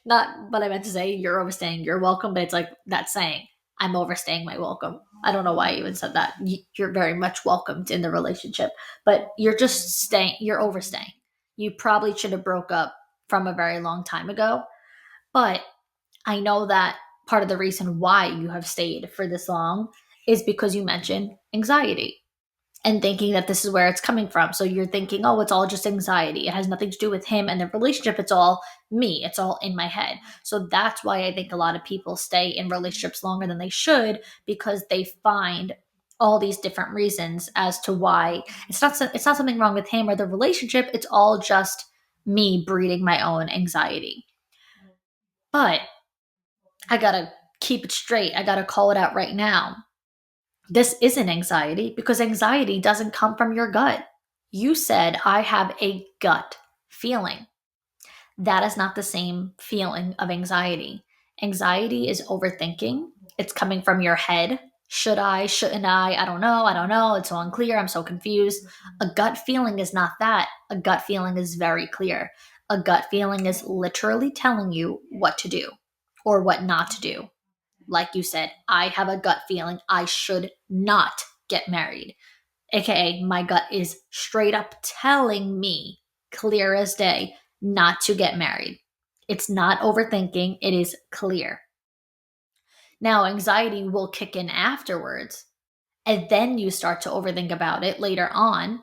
not what I meant to say. You're overstaying your welcome, but it's like that saying, I'm overstaying my welcome. I don't know why I even said that. You're very much welcomed in the relationship, but you're just staying, you're overstaying. You probably should have broke up from a very long time ago. But I know that part of the reason why you have stayed for this long is because you mentioned anxiety and thinking that this is where it's coming from. So you're thinking, oh, it's all just anxiety. It has nothing to do with him and the relationship. It's all me. It's all in my head. So that's why I think a lot of people stay in relationships longer than they should, because they find all these different reasons as to why it's not something wrong with him or the relationship. It's all just me breeding my own anxiety. But I gotta keep it straight. I gotta call it out right now. This isn't anxiety, because anxiety doesn't come from your gut. You said, I have a gut feeling. That is not the same feeling of anxiety. Anxiety is overthinking. It's coming from your head. Should I? Shouldn't I? I don't know. I don't know. It's so unclear. I'm so confused. A gut feeling is not that. A gut feeling is very clear. A gut feeling is literally telling you what to do or what not to do. Like you said, I have a gut feeling I should not get married. AKA, my gut is straight up telling me, clear as day, not to get married. It's not overthinking, it is clear. Now, anxiety will kick in afterwards, and then you start to overthink about it later on.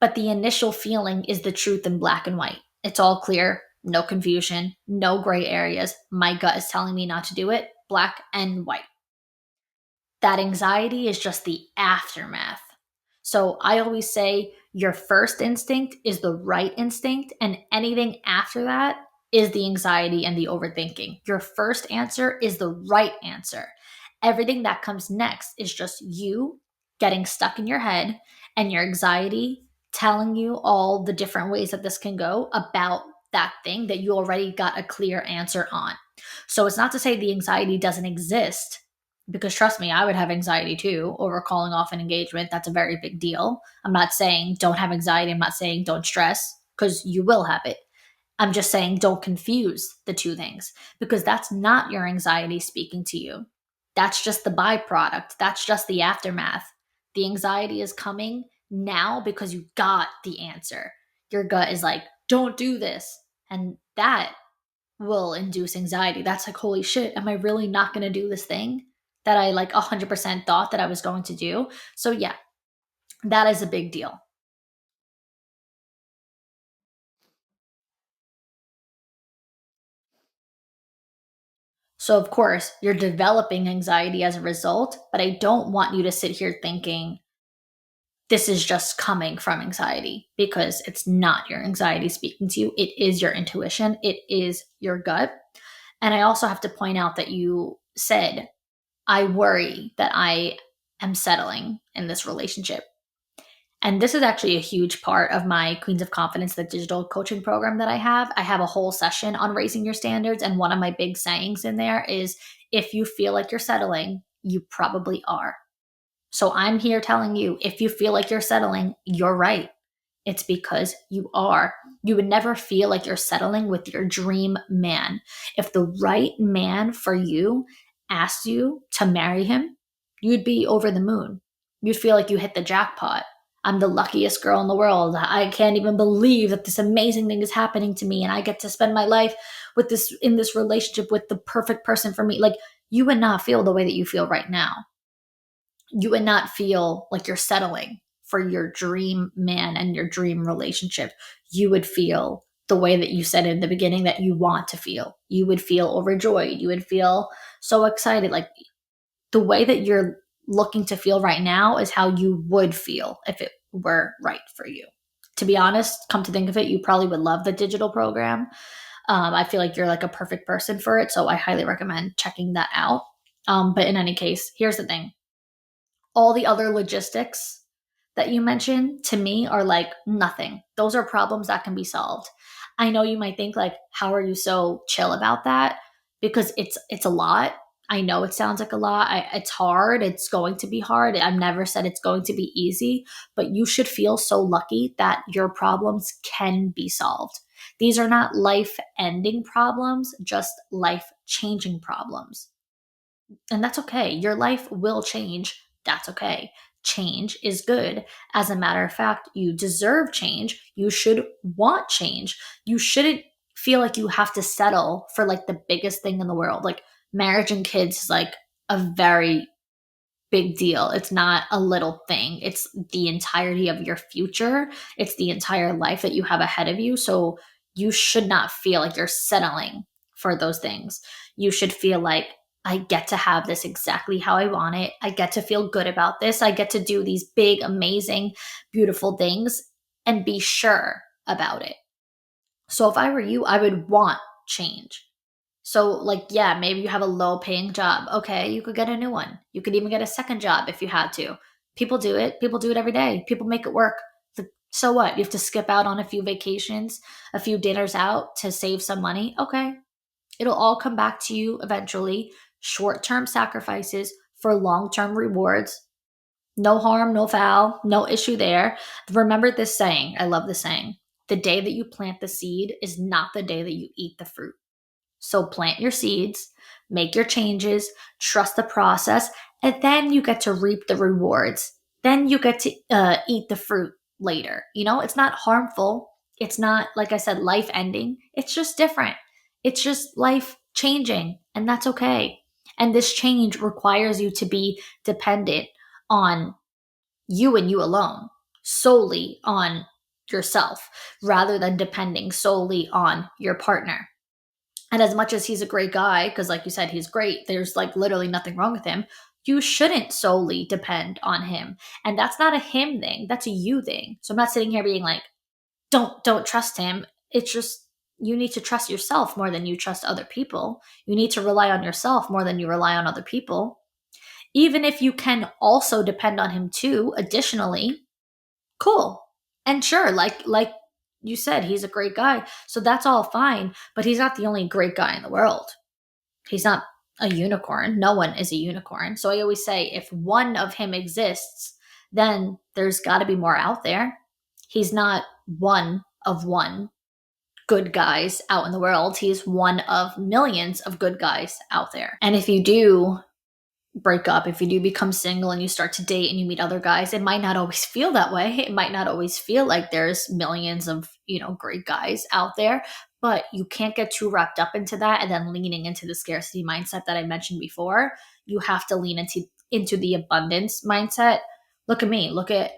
But the initial feeling is the truth in black and white. It's all clear, no confusion, no gray areas. My gut is telling me not to do it, black and white. That anxiety is just the aftermath. So I always say your first instinct is the right instinct, and anything after that is the anxiety and the overthinking. Your first answer is the right answer. Everything that comes next is just you getting stuck in your head and your anxiety telling you all the different ways that this can go about that thing that you already got a clear answer on. So it's not to say the anxiety doesn't exist, because trust me, I would have anxiety too over calling off an engagement. That's a very big deal. I'm not saying don't have anxiety. I'm not saying don't stress, because you will have it. I'm just saying don't confuse the two things, because that's not your anxiety speaking to you. That's just the byproduct. That's just the aftermath. The anxiety is coming now because you got the answer. Your gut is like, don't do this. And that will induce anxiety. That's like, holy shit, am I really not going to do this thing that I 100% thought that I was going to do? So yeah, that is a big deal. So of course, you're developing anxiety as a result, but I don't want you to sit here thinking this is just coming from anxiety, because it's not your anxiety speaking to you. It is your intuition. It is your gut. And I also have to point out that you said, I worry that I am settling in this relationship. And this is actually a huge part of my Queens of Confidence, the digital coaching program that I have. I have a whole session on raising your standards. And one of my big sayings in there is, if you feel like you're settling, you probably are. So I'm here telling you, if you feel like you're settling, you're right. It's because you are. You would never feel like you're settling with your dream man. If the right man for you asked you to marry him, you'd be over the moon. You'd feel like you hit the jackpot. I'm the luckiest girl in the world. I can't even believe that this amazing thing is happening to me and I get to spend my life with this in this relationship with the perfect person for me. Like, you would not feel the way that you feel right now. You would not feel like you're settling for your dream man and your dream relationship. You would feel the way that you said in the beginning that you want to feel. You would feel overjoyed. You would feel so excited. Like, the way that you're looking to feel right now is how you would feel if it were right for you. To be honest, come to think of it, you probably would love the digital program. I feel like you're like a perfect person for it. So I highly recommend checking that out. But in any case, here's the thing. All the other logistics that you mentioned to me are like nothing. Those are problems that can be solved. I know you might think like, how are you so chill about that? Because it's a lot. I know it sounds like a lot. It's hard. It's going to be hard. I've never said it's going to be easy, but you should feel so lucky that your problems can be solved. These are not life-ending problems, just life-changing problems. And that's okay. Your life will change. That's okay. Change is good. As a matter of fact, you deserve change. You should want change. You shouldn't feel like you have to settle for like the biggest thing in the world. Like, marriage and kids is like a very big deal. It's not a little thing. It's the entirety of your future. It's the entire life that you have ahead of you. So you should not feel like you're settling for those things. You should feel like, I get to have this exactly how I want it. I get to feel good about this. I get to do these big, amazing, beautiful things and be sure about it. So if I were you, I would want change. So, like, yeah, maybe you have a low paying job. Okay, you could get a new one. You could even get a second job if you had to. People do it. People do it every day. People make it work. So what? You have to skip out on a few vacations, a few dinners out to save some money. Okay. It'll all come back to you eventually. Short term sacrifices for long term rewards. No harm, no foul, no issue there. Remember this saying. I love this saying. The day that you plant the seed is not the day that you eat the fruit. So plant your seeds, make your changes, trust the process, and then you get to reap the rewards. Then you get to eat the fruit later. You know, it's not harmful. It's not, like I said, life ending. It's just different. It's just life changing, and that's okay. And this change requires you to be dependent on you and you alone, solely on yourself, rather than depending solely on your partner. And as much as he's a great guy, because like you said, he's great, there's like literally nothing wrong with him, you shouldn't solely depend on him. And that's not a him thing, that's a you thing. So I'm not sitting here being like, don't trust him. It's just, you need to trust yourself more than you trust other people. You need to rely on yourself more than you rely on other people. Even if you can also depend on him too, additionally, cool. And sure, like you said, he's a great guy. So that's all fine, but he's not the only great guy in the world. He's not a unicorn. No one is a unicorn. So I always say, if one of him exists, then there's got to be more out there. He's not one of one good guys out in the world. He's one of millions of good guys out there. And if you do break up, if you do become single and you start to date and you meet other guys, it might not always feel that way. It might not always feel like there's millions of, great guys out there, but you can't get too wrapped up into that and then leaning into the scarcity mindset that I mentioned before. You have to lean into the abundance mindset. Look at me. Look at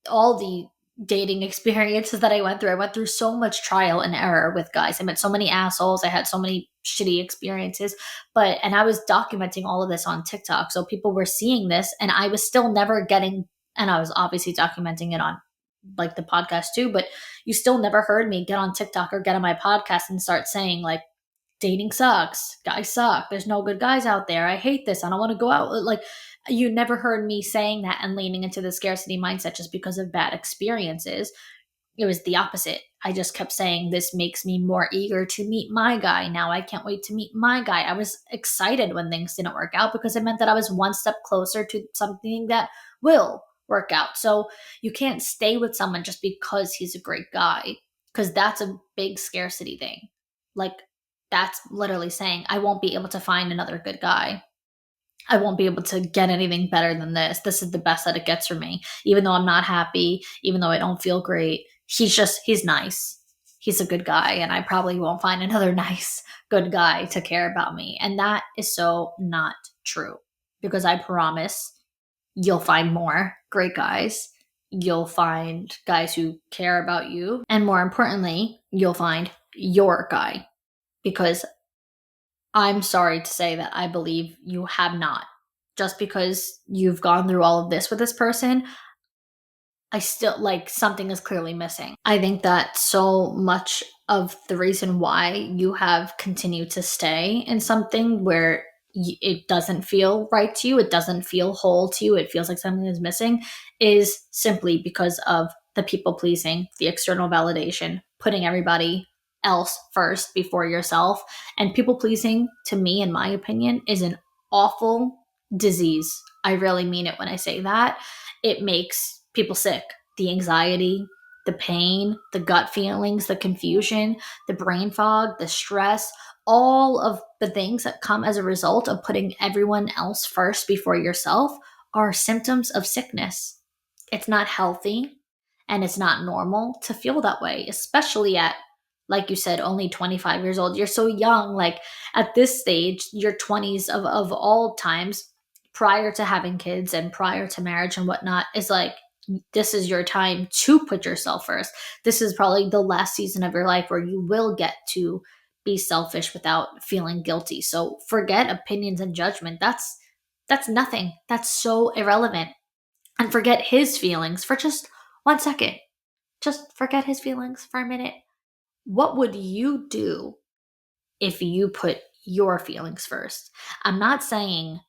all the dating experiences that I went through. I went through so much trial and error with guys. I met so many assholes. I had so many shitty experiences, and I was documenting all of this on TikTok. So people were seeing this and I was still never getting, and I was obviously documenting it on like the podcast too, but you still never heard me get on TikTok or get on my podcast and start saying like, dating sucks. Guys suck. There's no good guys out there. I hate this. I don't want to go out. Like, You never heard me saying that and leaning into the scarcity mindset just because of bad experiences. It was the opposite. I just kept saying, this makes me more eager to meet my guy. Now I can't wait to meet my guy. I was excited when things didn't work out because it meant that I was one step closer to something that will work out. So you can't stay with someone just because he's a great guy, because that's a big scarcity thing. Like, that's literally saying, I won't be able to find another good guy. I won't be able to get anything better than this. This is the best that it gets for me. Even though I'm not happy, even though I don't feel great, he's nice. He's a good guy, and I probably won't find another nice, good guy to care about me. And that is so not true, because I promise you'll find more great guys. You'll find guys who care about you. And more importantly, you'll find your guy, because I'm sorry to say that I believe you have not. Just because you've gone through all of this with this person, I still, like, something is clearly missing. I think that so much of the reason why you have continued to stay in something where it doesn't feel right to you, it doesn't feel whole to you, it feels like something is missing, is simply because of the people pleasing, the external validation, putting everybody else first before yourself. And people pleasing, to me, in my opinion, is an awful disease. I really mean it when I say that. It makes people sick. The anxiety, the pain, the gut feelings, the confusion, the brain fog, the stress, all of the things that come as a result of putting everyone else first before yourself are symptoms of sickness. It's not healthy, and it's not normal to feel that way, especially at, like you said, only 25 years old. You're so young. Like, at this stage, your 20s of all times, prior to having kids and prior to marriage and whatnot, is like, this is your time to put yourself first. This is probably the last season of your life where you will get to be selfish without feeling guilty. So forget opinions and judgment. That's nothing. That's so irrelevant. And forget his feelings for just 1 second. Just forget his feelings for a minute. What would you do if you put your feelings first? I'm not saying,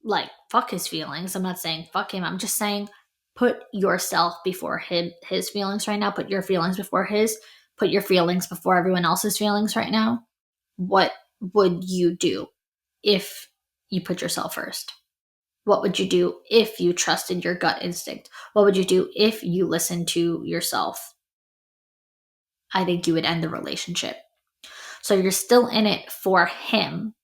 like, fuck his feelings. I'm not saying fuck him. I'm just saying, put yourself before his feelings right now. Put your feelings before his. Put your feelings before everyone else's feelings right now. What would you do if you put yourself first? What would you do if you trusted your gut instinct? What would you do if you listened to yourself? I think you would end the relationship. So you're still in it for him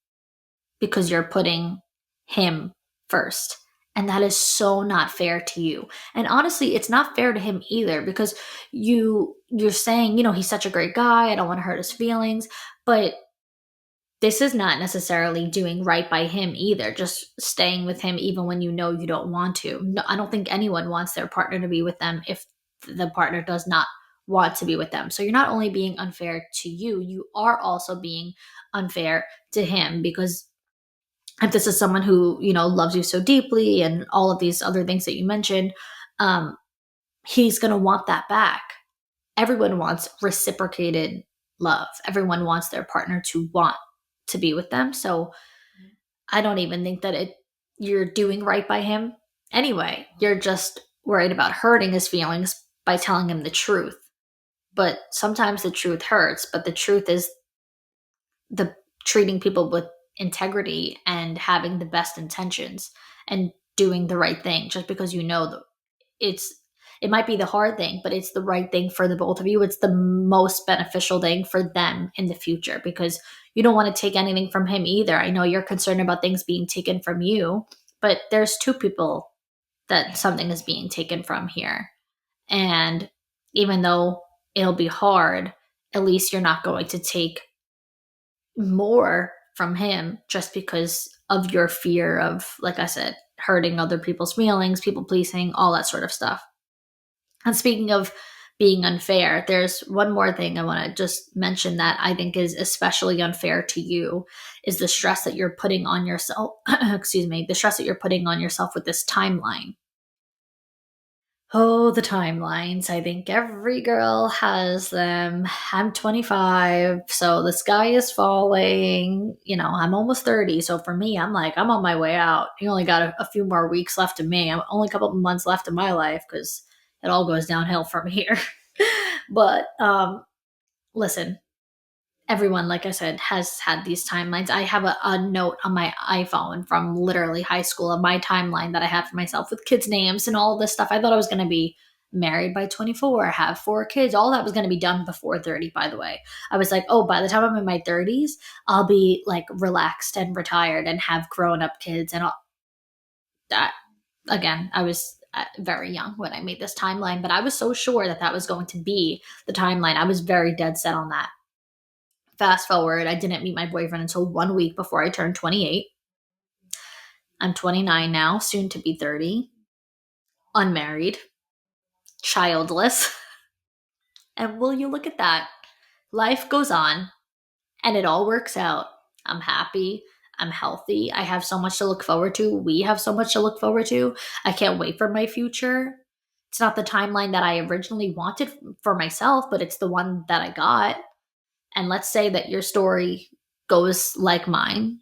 because you're putting him first. And that is so not fair to you. And honestly, it's not fair to him either, because you're saying, he's such a great guy, I don't want to hurt his feelings, but this is not necessarily doing right by him either. Just staying with him even when you know you don't want to. No, I don't think anyone wants their partner to be with them if the partner does not want to be with them. So you're not only being unfair to you, you are also being unfair to him, because if this is someone who, loves you so deeply and all of these other things that you mentioned, he's going to want that back. Everyone wants reciprocated love. Everyone wants their partner to want to be with them. So I don't even think that you're doing right by him anyway. You're just worried about hurting his feelings by telling him the truth. But sometimes the truth hurts, but the truth is the treating people with integrity and having the best intentions and doing the right thing, just because it might be the hard thing, but it's the right thing for the both of you. It's the most beneficial thing for them in the future, because you don't want to take anything from him either. I know you're concerned about things being taken from you, but there's two people that something is being taken from here. And even though it'll be hard, at least you're not going to take more from him just because of your fear of, like I said, hurting other people's feelings, people pleasing, all that sort of stuff. And speaking of being unfair, there's one more thing I want to just mention that I think is especially unfair to you, is the stress that you're putting on yourself. The stress that you're putting on yourself with this timeline. Oh, the timelines. I think every girl has them. I'm 25, so the sky is falling. I'm almost 30, so for me, I'm like, I'm on my way out. You only got a few more weeks left of me. I'm only a couple of months left of my life because it all goes downhill from here. But listen, everyone, like I said, has had these timelines. I have a note on my iPhone from literally high school of my timeline that I had for myself with kids' names and all of this stuff. I thought I was going to be married by 24, have 4 kids. All that was going to be done before 30, by the way. I was like, oh, by the time I'm in my 30s, I'll be like relaxed and retired and have grown up kids and all that. Again, I was very young when I made this timeline, but I was so sure that that was going to be the timeline. I was very dead set on that. Fast forward, I didn't meet my boyfriend until 1 week before I turned 28. I'm 29 now, soon to be 30, unmarried, childless. And will you look at that? Life goes on and it all works out. I'm happy. I'm healthy. I have so much to look forward to. We have so much to look forward to. I can't wait for my future. It's not the timeline that I originally wanted for myself, but it's the one that I got. And let's say that your story goes like mine.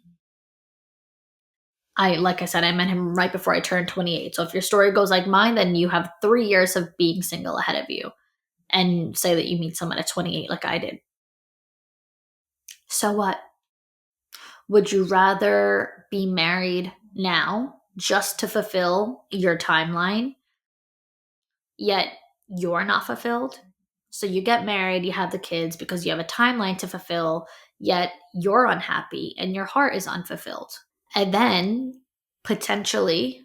Like I said, I met him right before I turned 28. So if your story goes like mine, then you have 3 years of being single ahead of you. And say that you meet someone at 28 like I did. So what? Would you rather be married now just to fulfill your timeline, yet you're not fulfilled? So you get married, you have the kids because you have a timeline to fulfill, yet you're unhappy and your heart is unfulfilled. And then potentially,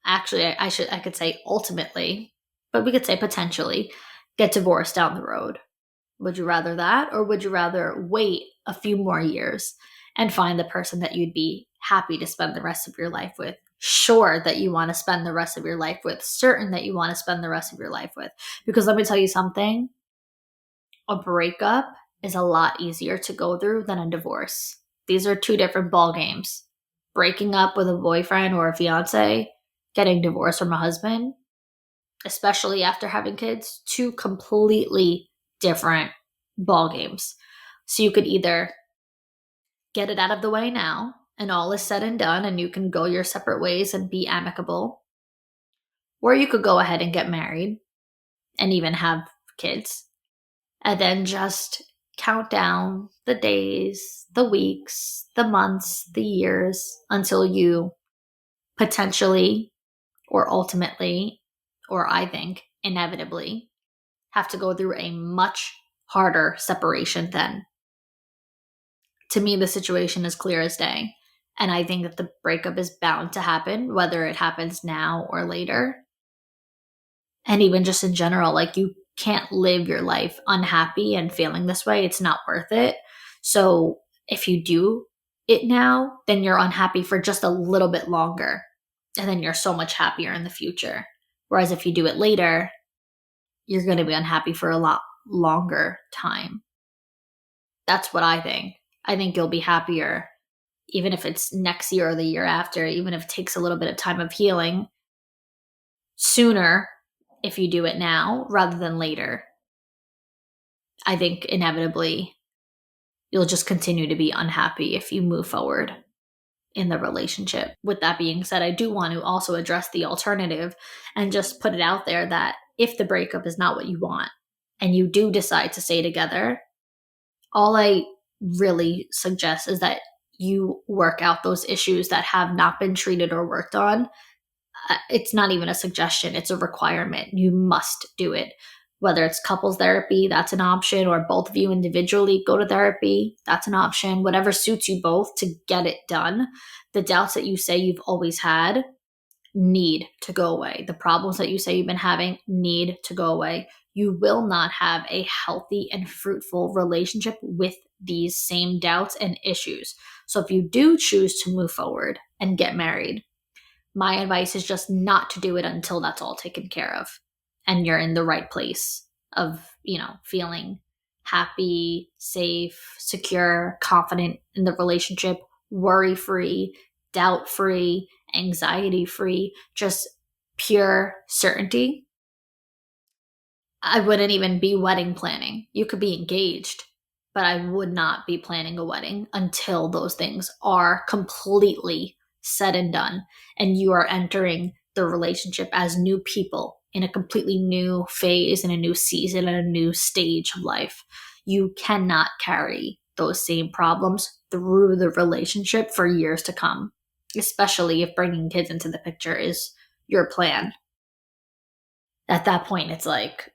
actually, I could say ultimately, but we could say potentially, get divorced down the road. Would you rather that, or would you rather wait a few more years and find the person that you'd be happy to spend the rest of your life with? Sure that you want to spend the rest of your life with, certain that you want to spend the rest of your life with. Because let me tell you something, a breakup is a lot easier to go through than a divorce. These are two different ball games. Breaking up with a boyfriend or a fiance, getting divorced from a husband, especially after having kids, two completely different ball games. So you could either get it out of the way now and all is said and done and you can go your separate ways and be amicable, or you could go ahead and get married and even have kids and then just count down the days, the weeks, the months, the years until you potentially or ultimately, or I think inevitably, have to go through a much harder separation then. To me, the situation is clear as day. And I think that the breakup is bound to happen, whether it happens now or later. And even just in general, like you can't live your life unhappy and feeling this way. It's not worth it. So if you do it now, then you're unhappy for just a little bit longer. And then you're so much happier in the future. Whereas if you do it later, you're going to be unhappy for a lot longer time. That's what I think. I think you'll be happier, even if it's next year or the year after, even if it takes a little bit of time of healing, sooner if you do it now rather than later. I think inevitably you'll just continue to be unhappy if you move forward in the relationship. With that being said, I do want to also address the alternative and just put it out there that if the breakup is not what you want and you do decide to stay together, all I really suggest is that you work out those issues that have not been treated or worked on. It's not even a suggestion, it's a requirement. You must do it. Whether it's couples therapy, that's an option, or both of you individually go to therapy, that's an option. Whatever suits you both to get it done. The doubts that you say you've always had need to go away. The problems that you say you've been having need to go away. You will not have a healthy and fruitful relationship with these same doubts and issues. So if you do choose to move forward and get married, my advice is just not to do it until that's all taken care of and you're in the right place of, feeling happy, safe, secure, confident in the relationship, worry-free, doubt-free, anxiety-free, just pure certainty. I wouldn't even be wedding planning. You could be engaged, but I would not be planning a wedding until those things are completely said and done. And you are entering the relationship as new people in a completely new phase, in a new season, in a new stage of life. You cannot carry those same problems through the relationship for years to come, especially if bringing kids into the picture is your plan. At that point, it's like,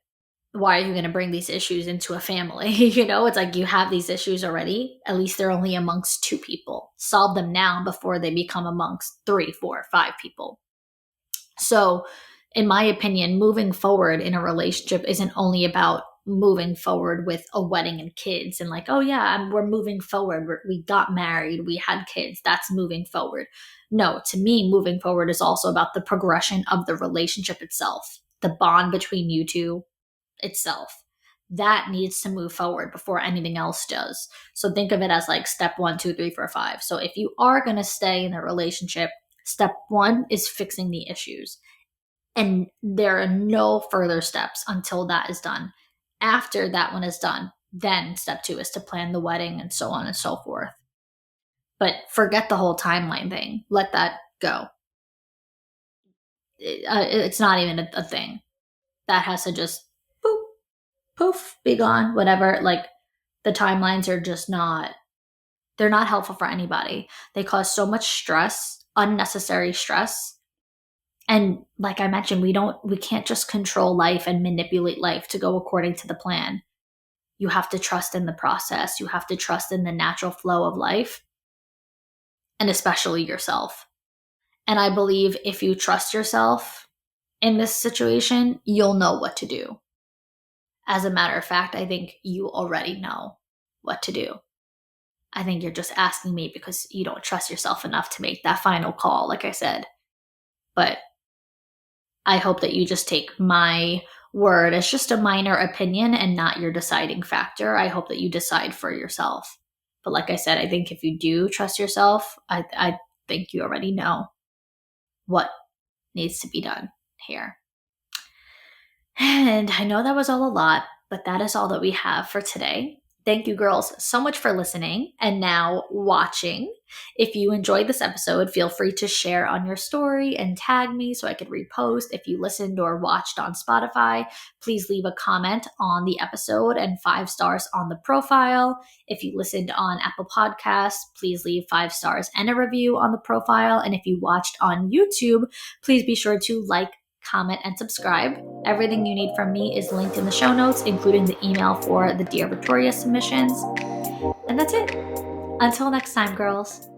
why are you going to bring these issues into a family? It's like you have these issues already. At least they're only amongst 2 people. Solve them now before they become amongst 3, 4, 5 people. So, in my opinion, moving forward in a relationship isn't only about moving forward with a wedding and kids and like, oh yeah, we're moving forward. We got married, we had kids. That's moving forward. No, to me, moving forward is also about the progression of the relationship itself, the bond between you two itself. That needs to move forward before anything else does. So think of it as like step 1, 2, 3, 4, 5. So if you are going to stay in a relationship, step 1 is fixing the issues. And there are no further steps until that is done. After that one is done, then step 2 is to plan the wedding and so on and so forth. But forget the whole timeline thing. Let that go. It's not even a thing. That has to just boop, poof, be gone, whatever. Like the timelines are just they're not helpful for anybody. They cause so much stress, unnecessary stress. And like I mentioned, we can't just control life and manipulate life to go according to the plan. You have to trust in the process. You have to trust in the natural flow of life, and especially yourself. And I believe if you trust yourself in this situation, you'll know what to do. As a matter of fact, I think you already know what to do. I think you're just asking me because you don't trust yourself enough to make that final call, like I said. But I hope that you just take my word as just a minor opinion and not your deciding factor. I hope that you decide for yourself. But like I said, I think if you do trust yourself, I think you already know what needs to be done here. And I know that was all a lot, but that is all that we have for today. Thank you, girls, so much for listening and now watching. If you enjoyed this episode, feel free to share on your story and tag me so I could repost. If you listened or watched on Spotify, please leave a comment on the episode and 5 stars on the profile. If you listened on Apple Podcasts, please leave 5 stars and a review on the profile. And if you watched on YouTube, please be sure to like, comment, and subscribe. Everything you need from me is linked in the show notes, including the email for the Dear Victoria submissions. And that's it. Until next time, girls.